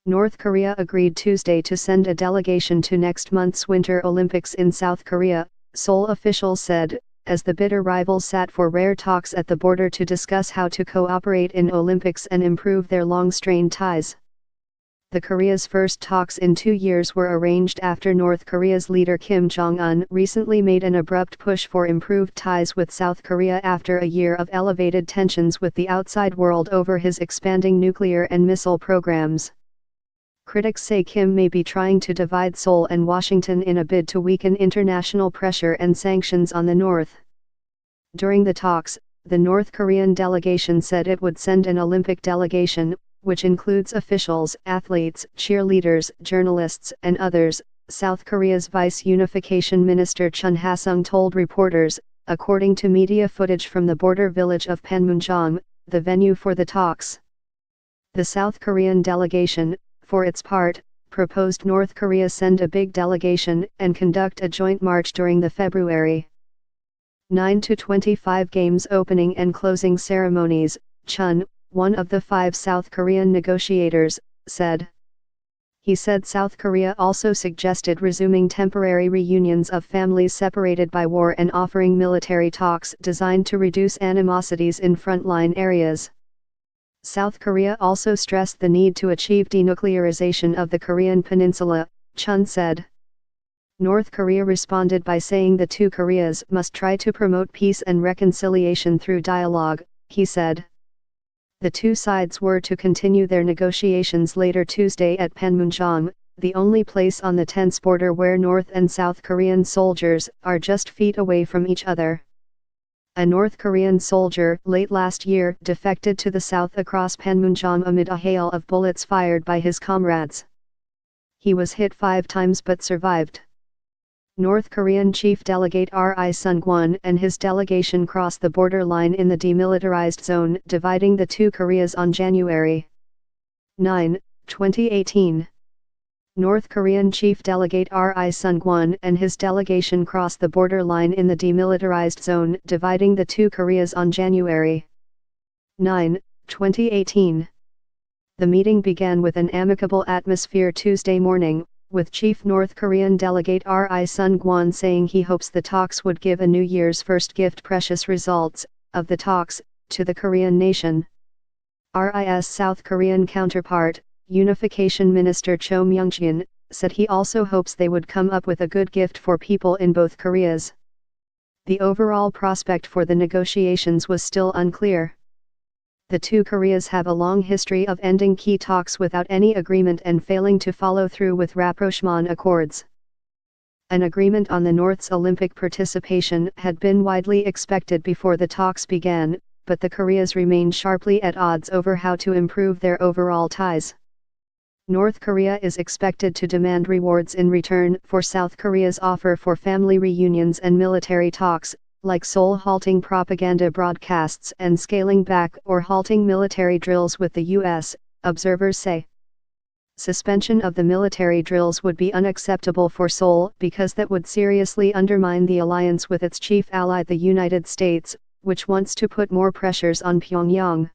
North Korea agreed Tuesday to send a delegation to next month's Winter Olympics in South Korea, Seoul officials said, as the bitter rivals sat for rare talks at the border to discuss how to cooperate in Olympics and improve their long-strained ties. The Korea's first talks in 2 years were arranged after North Korea's leader Kim Jong-un recently made an abrupt push for improved ties with South Korea after a year of elevated tensions with the outside world over his expanding nuclear and missile programs. Critics say Kim may be trying to divide Seoul and Washington in a bid to weaken international pressure and sanctions on the North. During the talks, the North Korean delegation said it would send an Olympic delegation, which includes officials, athletes, cheerleaders, journalists, and others, South Korea's Vice Unification Minister Chun Ha-sung told reporters, according to media footage from the border village of Panmunjom, the venue for the talks. The South Korean delegation, for its part, proposed North Korea send a big delegation and conduct a joint march during the February 9-25 Games opening and closing ceremonies, Chun, one of the 5 South Korean negotiators, said. He said South Korea also suggested resuming temporary reunions of families separated by war and offering military talks designed to reduce animosities in frontline areas. South Korea also stressed the need to achieve denuclearization of the Korean peninsula, Chun said. North Korea responded by saying the two Koreas must try to promote peace and reconciliation through dialogue, he said. The two sides were to continue their negotiations later Tuesday at Panmunjom, the only place on the tense border where North and South Korean soldiers are just feet away from each other. A North Korean soldier late last year defected to the south across Panmunjom amid a hail of bullets fired by his comrades. He was hit 5 times but survived. North Korean Chief Delegate Ri Sung-kwon and his delegation crossed the border line in the demilitarized zone dividing the two Koreas on January 9, 2018. North Korean Chief Delegate Ri Sung-kwon and his delegation crossed the border line in the demilitarized zone dividing the two Koreas on January 9, 2018. The meeting began with an amicable atmosphere Tuesday morning, with Chief North Korean Delegate Ri Sung-kwon saying he hopes the talks would give a New Year's first gift precious results, of the talks, to the Korean nation. RI's South Korean counterpart, Unification Minister Cho Myung-jin, said he also hopes they would come up with a good gift for people in both Koreas. The overall prospect for the negotiations was still unclear. The two Koreas have a long history of ending key talks without any agreement and failing to follow through with rapprochement accords. An agreement on the North's Olympic participation had been widely expected before the talks began, but the Koreas remain sharply at odds over how to improve their overall ties. North Korea is expected to demand rewards in return for South Korea's offer for family reunions and military talks, like Seoul halting propaganda broadcasts and scaling back or halting military drills with the U.S., observers say. Suspension of the military drills would be unacceptable for Seoul because that would seriously undermine the alliance with its chief ally the United States, which wants to put more pressures on Pyongyang.